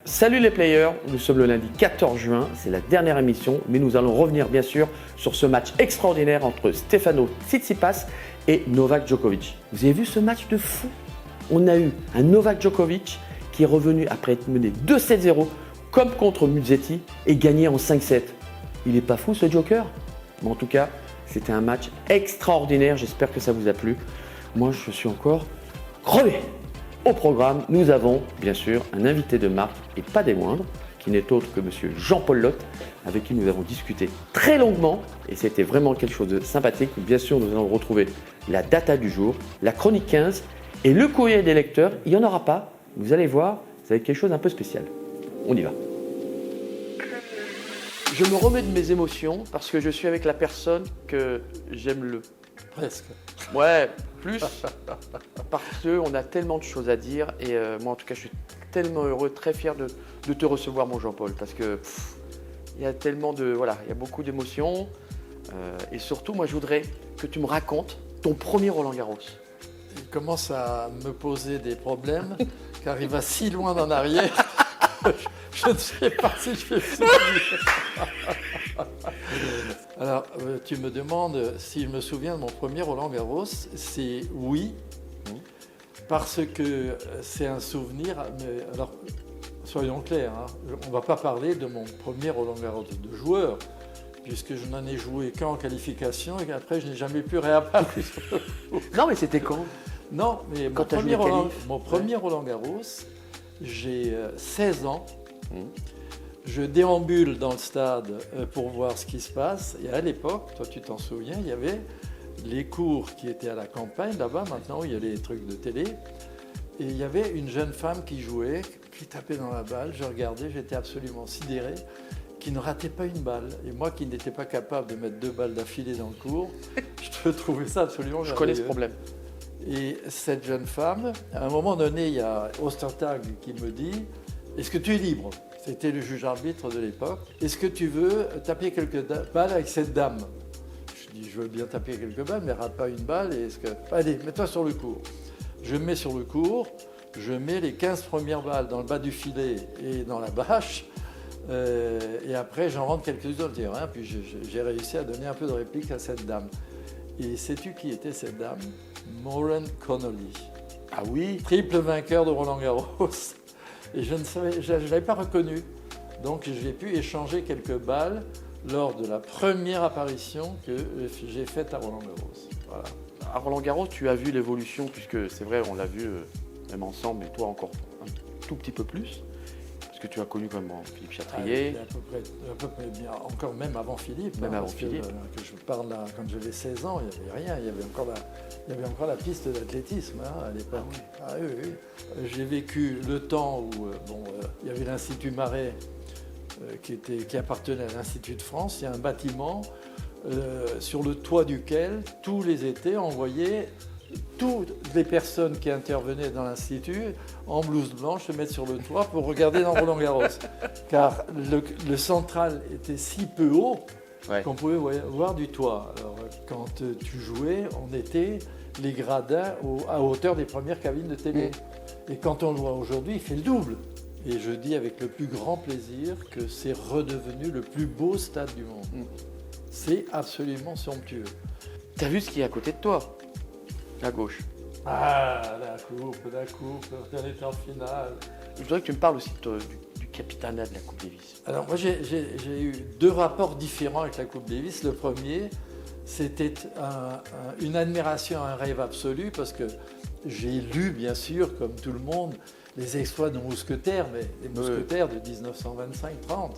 Salut les players, nous sommes le lundi 14 juin, c'est la dernière émission, mais nous allons revenir bien sûr sur ce match extraordinaire entre Stefano Tsitsipas et Novak Djokovic. Vous avez vu ce match de fou? On a eu un Novak Djokovic qui est revenu après être mené 2-7-0 comme contre Musetti et gagné en 5-7. Il n'est pas fou ce Joker? Mais en tout cas, c'était un match extraordinaire, j'espère que ça vous a plu. Moi je suis encore crevé. Au programme, nous avons bien sûr un invité de marque et pas des moindres, qui n'est autre que monsieur Jean-Paul Lotte, avec qui nous avons discuté très longuement et c'était vraiment quelque chose de sympathique. Bien sûr, nous allons retrouver la data du jour, la chronique 15 et le courrier des lecteurs. Il n'y en aura pas, vous allez voir, ça va être quelque chose d'un peu spécial. On y va. Je me remets de mes émotions parce que je suis avec la personne que j'aime le... Presque. Ouais, plus parce qu'on a tellement de choses à dire et moi en tout cas je suis tellement heureux, très fier de te recevoir mon Jean-Paul parce que il y a tellement de, voilà, il y a beaucoup d'émotions et surtout moi je voudrais que tu me racontes ton premier Roland-Garros. Il commence à me poser des problèmes car il va si loin en arrière. Je ne sais pas si je vais souvenir. Alors, tu me demandes si je me souviens de mon premier Roland-Garros. C'est oui, parce que c'est un souvenir. Mais alors, soyons clairs, hein, on ne va pas parler de mon premier Roland-Garros de joueur, puisque je n'en ai joué qu'en qualification et qu'après, je n'ai jamais pu réapparaître. Non, mais c'était quand? Non, mais Quand mon premier Roland-Garros, j'ai 16 ans. Je déambule dans le stade pour voir ce qui se passe. Et à l'époque, toi tu t'en souviens, il y avait les cours qui étaient à la campagne, là-bas, maintenant il y a les trucs de télé. Et il y avait une jeune femme qui jouait, qui tapait dans la balle. Je regardais, j'étais absolument sidéré, qui ne ratait pas une balle. Et moi qui n'étais pas capable de mettre 2 balles d'affilée dans le cours, je trouvais ça absolument merveilleux. Je connais ce problème. Et cette jeune femme, à un moment donné, il y a Ostertag qui me dit « Est-ce que tu es libre ?» C'était le juge-arbitre de l'époque. « Est-ce que tu veux taper quelques balles avec cette dame ?» Je dis « Je veux bien taper quelques balles, mais rate pas une balle. Et est-ce que... Allez, mets-toi sur le court. » Je me mets sur le court, je mets les 15 premières balles dans le bas du filet et dans la bâche. Et après, j'en rentre quelques-unes dans le terrain. Puis j'ai réussi à donner un peu de réplique à cette dame. Et sais-tu qui était cette dame? Maureen Connolly. Ah oui? Triple vainqueur de Roland-Garros. Et je ne l'avais pas reconnu. Donc j'ai pu échanger quelques balles lors de la première apparition que j'ai faite à Roland-Garros. Voilà. À Roland-Garros, tu as vu l'évolution, puisque c'est vrai, on l'a vu même ensemble, mais toi encore un tout petit peu plus. Parce que tu as connu comme Philippe Chatrier. À peu près bien, encore même avant Philippe. Même hein, avant parce Philippe. Que je parle là, quand j'avais 16 ans, il n'y avait rien. Il y avait encore la piste d'athlétisme hein, à l'époque. Ah oui. Ah, oui. J'ai vécu le temps où il y avait l'Institut Marais qui appartenait à l'Institut de France. Il y a un bâtiment sur le toit duquel, tous les étés, on voyait toutes les personnes qui intervenaient dans l'Institut en blouse blanche se mettre sur le toit pour regarder dans Roland-Garros. Car le central était si peu haut qu'on pouvait voir du toit. Alors, quand tu jouais, on était les gradins à hauteur des premières cabines de télé. Et quand on le voit aujourd'hui, il fait le double. Et je dis avec le plus grand plaisir que c'est redevenu le plus beau stade du monde. C'est absolument somptueux. Tu as vu ce qui est à côté de toi? À gauche. Ah, la coupe, on était en finale. Je voudrais que tu me parles aussi du capitanat de la Coupe Davis. Alors moi j'ai eu 2 rapports différents avec la Coupe Davis. Le premier, c'était une admiration, un rêve absolu parce que j'ai lu bien sûr, comme tout le monde, les exploits de mousquetaires, mais les mousquetaires de 1925-30.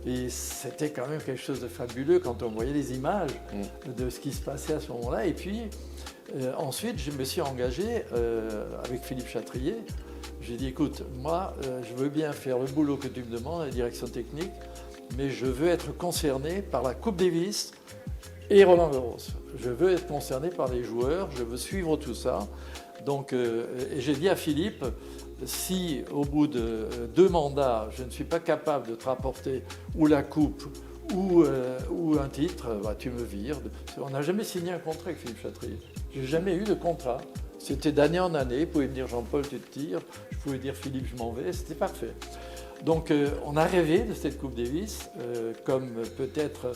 Et c'était quand même quelque chose de fabuleux quand on voyait les images de ce qui se passait à ce moment-là. Et puis ensuite, je me suis engagé avec Philippe Chatrier. J'ai dit, écoute, moi, je veux bien faire le boulot que tu me demandes, la direction technique, mais je veux être concerné par la Coupe Davis et Roland-Garros. Je veux être concerné par les joueurs, je veux suivre tout ça. Donc, et j'ai dit à Philippe, si au bout de 2 mandats, je ne suis pas capable de te rapporter ou la coupe ou un titre, tu me vires. On n'a jamais signé un contrat avec Philippe Chatrier. Je n'ai jamais eu de contrat. C'était d'année en année. Vous pouvez me dire Jean-Paul, tu te tires. Je pouvais dire Philippe, je m'en vais. C'était parfait. Donc on a rêvé de cette Coupe Davis, comme peut-être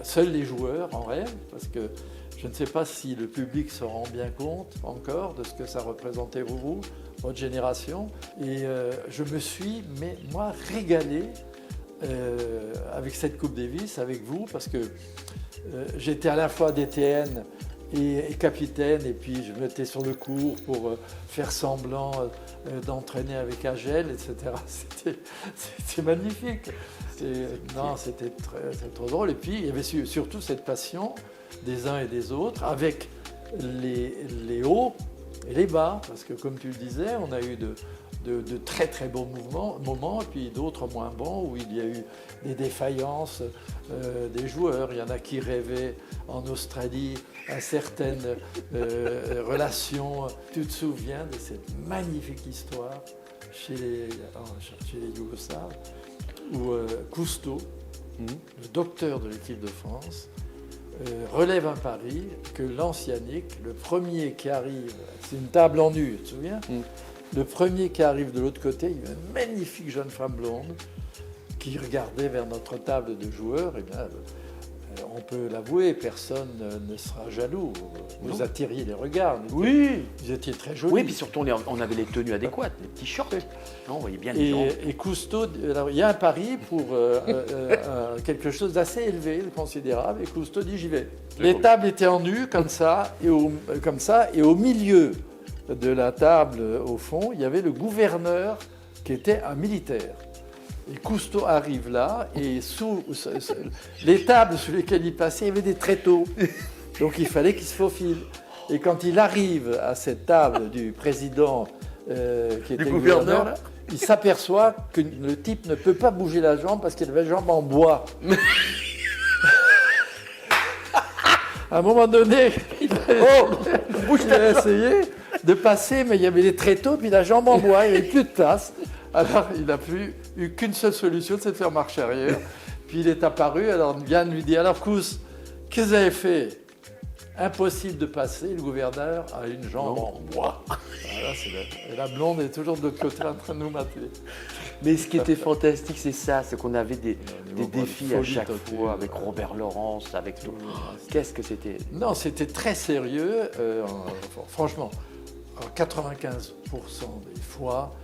seuls les joueurs en rêvent, parce que je ne sais pas si le public se rend bien compte encore de ce que ça représentait pour vous, votre génération. Et je me suis, mais moi, régalé avec cette Coupe Davis, avec vous, parce que j'étais à la fois DTN et capitaine, et puis je me mettais sur le court pour faire semblant d'entraîner avec Agel, etc. C'était magnifique. C'était trop drôle. Et puis il y avait surtout cette passion des uns et des autres, avec les hauts et les bas, parce que comme tu le disais, on a eu de très très bons moments, et puis d'autres moins bons, où il y a eu des défaillances des joueurs. Il y en a qui rêvaient en Australie à certaines relations. Tu te souviens de cette magnifique histoire chez les Yougoslaves, où Cousteau, le docteur de l'équipe de France, relève un pari que Lance Yannick, le premier qui arrive, c'est une table en nu, tu te souviens ? Le premier qui arrive de l'autre côté, il y a une magnifique jeune femme blonde qui regardait vers notre table de joueurs. Et bien, on peut l'avouer, personne ne sera jaloux. Vous attiriez les regards. Oui. Vous étiez très jolis. Oui, puis surtout, on avait les tenues adéquates, les petits shorts. Non, on voyait bien les gens. Et Cousteau, alors, il y a un pari pour quelque chose d'assez élevé, considérable, et Cousteau dit j'y vais. Les tables étaient en nu, comme ça, et au milieu de la table, au fond, il y avait le gouverneur qui était un militaire. Et Cousteau arrive là, et sous les tables sur lesquelles il passait, il y avait des tréteaux. Donc il fallait qu'il se faufile. Et quand il arrive à cette table du président qui était le gouverneur, il s'aperçoit que le type ne peut pas bouger la jambe parce qu'il avait la jambe en bois. À un moment donné, il a essayé de passer, mais il y avait des tréteaux, puis la jambe en bois, il n'y avait plus de place. Alors, il n'a eu qu'une seule solution, c'est de faire marche arrière. Puis il est apparu, alors Yann lui dit, alors Cousse, qu'est-ce que vous avez fait ? Impossible de passer, le gouverneur a une jambe en bois. Voilà, et la blonde est toujours de l'autre côté en train de nous mater. Mais ce qui était fantastique, c'est ça, c'est qu'on avait des défis à chaque fois, avec Robert Laurence, avec tout. Qu'est-ce que c'était ? Non, c'était très sérieux. Franchement, 95% des fois,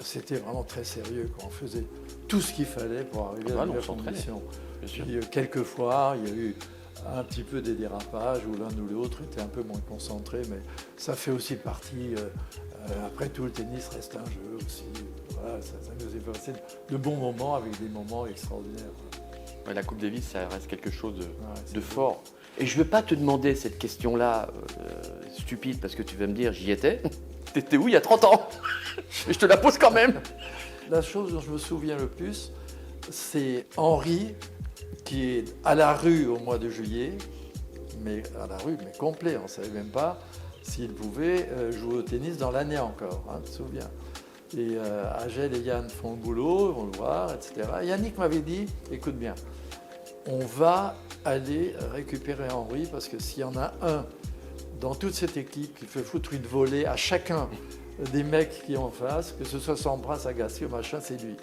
c'était vraiment très sérieux quand on faisait tout ce qu'il fallait pour arriver à la meilleure condition. Puis, quelquefois, il y a eu un petit peu des dérapages où l'un ou l'autre était un peu moins concentré, mais ça fait aussi partie. Après tout, le tennis reste un jeu aussi. Voilà, ça nous est passé de bons moments avec des moments extraordinaires. Ouais, la Coupe Davis, ça reste quelque chose de fort. Et je ne veux pas te demander cette question-là stupide, parce que tu vas me dire, j'y étais. T'étais où il y a 30 ans ? Et je te la pose quand même. La chose dont je me souviens le plus, c'est Henri, qui est à la rue au mois de juillet, mais à la rue, mais complet, on ne savait même pas s'il pouvait jouer au tennis dans l'année encore, hein, tu te souviens. Et Agel et Yann font le boulot, vont le voir, etc. Et Yannick m'avait dit, écoute bien, on va aller récupérer Henri, parce que s'il y en a un dans toute cette équipe qui fait foutre une volée à chacun des mecs qui est en face, que ce soit Sampras, Agassi ou machin, c'est lui.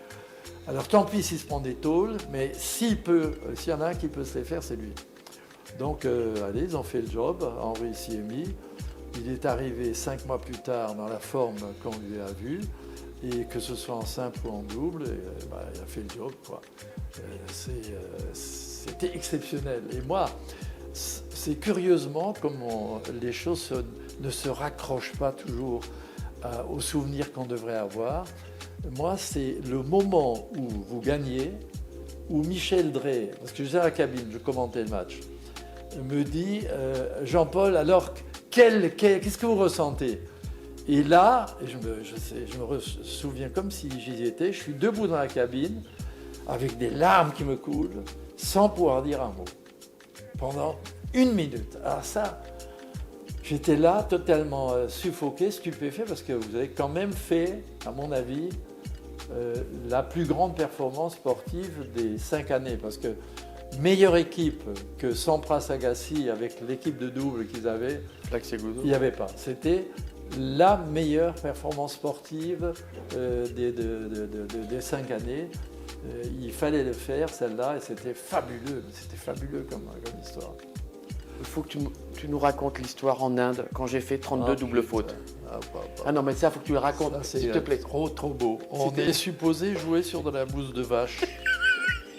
Alors tant pis s'il se prend des tôles, mais s'il y en a un qui peut se les faire, c'est lui. Donc allez, ils ont fait le job, Henri s'y est mis. Il est arrivé 5 mois plus tard dans la forme qu'on lui a vue, et que ce soit en simple ou en double, il a fait le job, quoi. C'était exceptionnel. Et moi, c'est curieusement comment les choses ne se raccrochent pas toujours aux souvenirs qu'on devrait avoir. Moi, c'est le moment où vous gagnez, où Michel Drey, parce que j'étais à la cabine, je commentais le match, me dit Jean-Paul, alors qu'est-ce que vous ressentez ? Et là, je me souviens comme si j'y étais, je suis debout dans la cabine, avec des larmes qui me coulent, sans pouvoir dire un mot, pendant 1 minute. Alors ça, j'étais là totalement suffoqué, stupéfait, parce que vous avez quand même fait, à mon avis, la plus grande performance sportive des 5 années, parce que meilleure équipe que Sampras Agassi avec l'équipe de double qu'ils avaient, il n'y avait pas. C'était la meilleure performance sportive des 5 années. Il fallait le faire, celle-là, et c'était fabuleux comme histoire. Il faut que tu nous racontes l'histoire en Inde, quand j'ai fait 32 doubles fautes. Ah non, mais ça, il faut que tu le racontes, s'il te plaît. Trop beau. On est supposé jouer sur de la bouse de vache,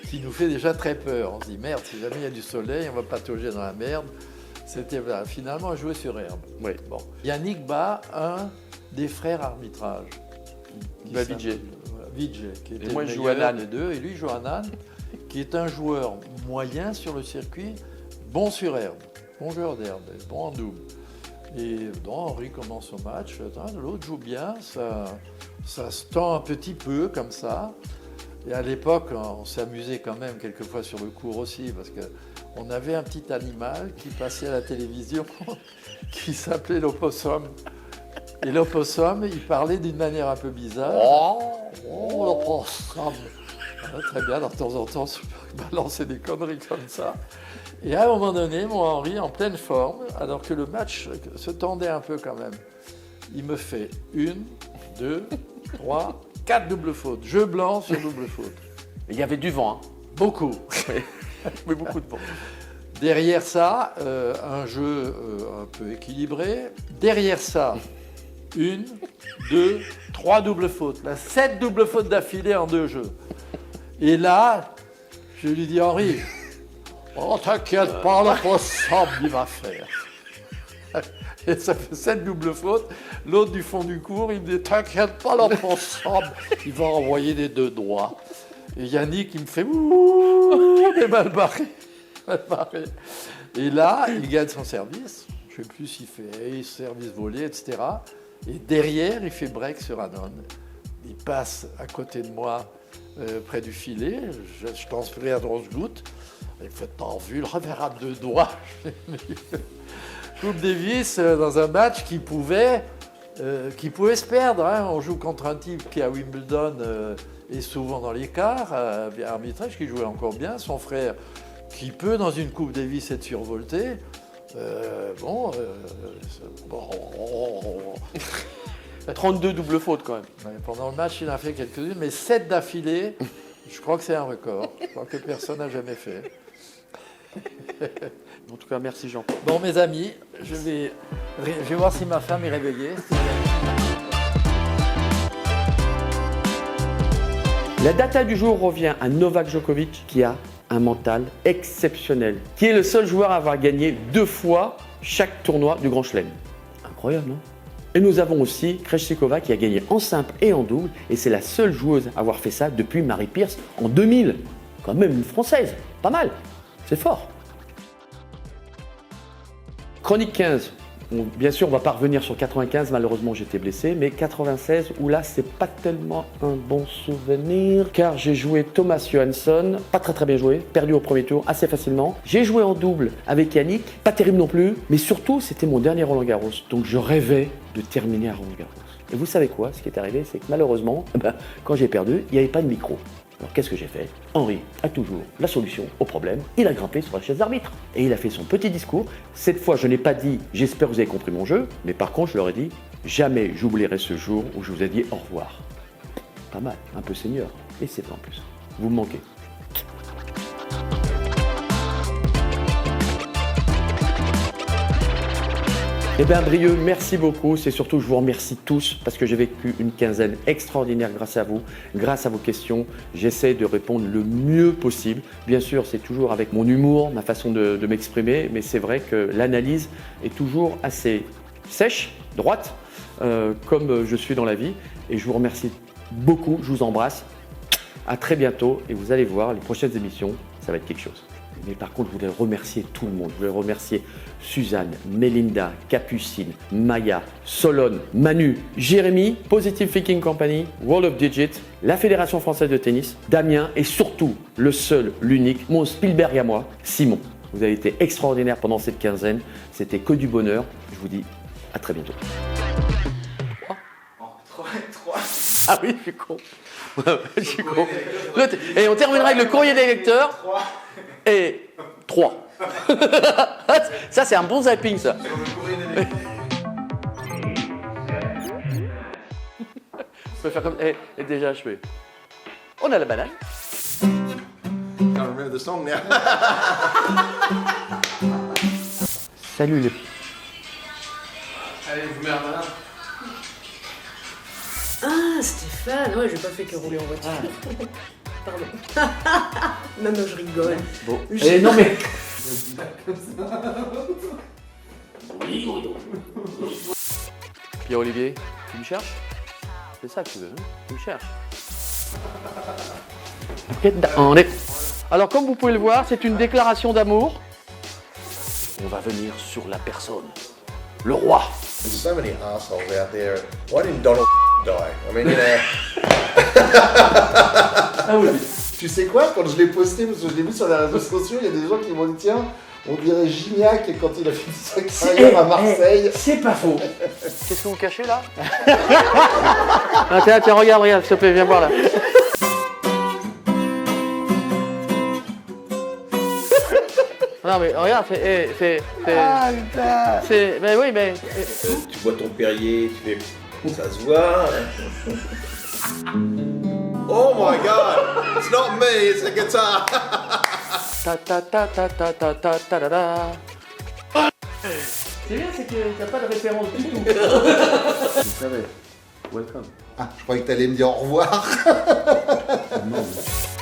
qui nous fait déjà très peur. On se dit, merde, si jamais il y a du soleil, on va patauger dans la merde. C'était finalement jouer sur herbe. Oui. Bon. Yannick bat un des frères arbitrage. Vijay. Vijay, qui était et moi, le je joue à meilleur Nan. des deux. Et lui, Johanan, qui est un joueur moyen sur le circuit, bon sur herbe, bon joueur d'herbe, bon en double. Et Henri commence au match, l'autre joue bien, ça se tend un petit peu comme ça. Et à l'époque, on s'amusait quand même quelquefois sur le court aussi, parce qu'on avait un petit animal qui passait à la télévision, qui s'appelait l'opossum. Et l'opossum, il parlait d'une manière un peu bizarre. Oh l'opossum. Très bien, de temps en temps, je balançais des conneries comme ça. Et à un moment donné, mon Henri, en pleine forme, alors que le match se tendait un peu quand même, il me fait 1, 2, 3, 4 doubles fautes. Jeu blanc sur double faute. Il y avait du vent, hein. Beaucoup. Mais beaucoup de vent. Derrière ça, un jeu un peu équilibré. Derrière ça, 1, 2, 3 doubles fautes. Là, 7 doubles fautes d'affilée en 2 jeux. Et là, je lui dis, Henri, oh t'inquiète pas, l'opossum, il va faire. Et ça fait 7 doubles fautes. L'autre du fond du cours, il me dit, t'inquiète pas, l'opossum, il va envoyer des 2 doigts. Et Yannick, il me fait, ouh, il est mal barré. Et là, il gagne son service. Je ne sais plus s'il fait service volé, etc. Et derrière, il fait break sur Anon. Il passe à côté de moi, près du filet. Je transférais à droite goutte. Il fait, t'as vu le revers à 2 doigts. Coupe Davis dans un match qui pouvait se perdre. Hein. On joue contre un type qui à Wimbledon est souvent dans l'écart, arbitrage, qui jouait encore bien. Son frère, qui peut dans une Coupe Davis être survolté. 32 doubles fautes quand même. Ouais, pendant le match, il en a fait quelques-unes, mais 7 d'affilée, je crois que c'est un record. Je crois que personne n'a jamais fait. En tout cas, merci Jean. Bon, mes amis, je vais voir si ma femme est réveillée. La data du jour revient à Novak Djokovic qui a un mental exceptionnel, qui est le seul joueur à avoir gagné 2 fois chaque tournoi du Grand Chelem. Incroyable, non? Et nous avons aussi Krejcikova qui a gagné en simple et en double, et c'est la seule joueuse à avoir fait ça depuis Mary Pierce en 2000. Quand même une Française, pas mal, c'est fort. Chronique 15. Bon, bien sûr, on ne va pas revenir sur 95, malheureusement j'étais blessé, mais 96, où là, c'est pas tellement un bon souvenir, car j'ai joué Thomas Johansson, pas très bien joué, perdu au premier tour assez facilement. J'ai joué en double avec Yannick, pas terrible non plus, mais surtout, c'était mon dernier Roland Garros, donc je rêvais de terminer à Roland Garros. Et vous savez quoi, ce qui est arrivé, c'est que malheureusement, quand j'ai perdu, il n'y avait pas de micro. Alors qu'est-ce que j'ai fait? Henri a toujours la solution au problème. Il a grimpé sur la chaise d'arbitre et il a fait son petit discours. Cette fois, je n'ai pas dit « j'espère que vous avez compris mon jeu », mais par contre, je leur ai dit « jamais j'oublierai ce jour où je vous ai dit au revoir ». Pas mal, un peu seigneur. Et c'est en plus. Vous me manquez. Eh bien, Brieux, merci beaucoup. C'est surtout, je vous remercie tous parce que j'ai vécu une quinzaine extraordinaire grâce à vous, grâce à vos questions. J'essaie de répondre le mieux possible. Bien sûr, c'est toujours avec mon humour, ma façon de m'exprimer, mais c'est vrai que l'analyse est toujours assez sèche, droite, comme je suis dans la vie. Et je vous remercie beaucoup. Je vous embrasse. À très bientôt et vous allez voir, les prochaines émissions, ça va être quelque chose. Mais par contre, je voulais remercier tout le monde. Je voulais remercier Suzanne, Mélinda, Capucine, Maya, Solone, Manu, Jérémy, Positive Thinking Company, World of Digit, la Fédération Française de Tennis, Damien et surtout le seul, l'unique, mon Spielberg à moi, Simon. Vous avez été extraordinaire pendant cette quinzaine. C'était que du bonheur. Je vous dis à très bientôt. 3. Ah oui, je suis con. Je suis con. Et on terminera avec le courrier des lecteurs. 3. Et 3. Ça, c'est un bon zapping, ça. Sur le courrier des lecteurs. peux faire comme. Et déjà, je fais. On a la banane. Can't remember the song now. Salut les. Allez, vous mets un malin. Ah, Stéphane, ouais, j'ai pas fait que rouler en voiture. Pardon. Non, non, je rigole. Bon. J'ai- Non mais. Pierre-Olivier, tu me cherches? C'est ça que tu veux, hein? Tu me cherches. Alors, comme vous pouvez le voir, c'est une déclaration d'amour. On va venir sur la personne, le roi. There's so many assholes out there. Why didn't Donald die? I mean, you know. Ah oui. Tu sais quoi, quand je l'ai posté, parce que je l'ai vu sur les réseaux sociaux, il y a des gens qui m'ont dit tiens, on dirait Gignac quand il a fait sa carrière à Marseille. C'est pas faux. Qu'est-ce que vous cachez là? Ah, tiens, regarde, s'il te plaît, viens voir là. Non mais regarde, c'est. Mais oui, mais. Tu vois ton Perrier, tu fais. Ça se voit. Oh my god! It's not me, it's a guitar! Ta ta ta ta ta ta ta ta ta ta. C'est bien, c'est que t'as pas de référence du tout. Vous savez, welcome. Ah, je croyais que t'allais me dire au revoir. Non, mais...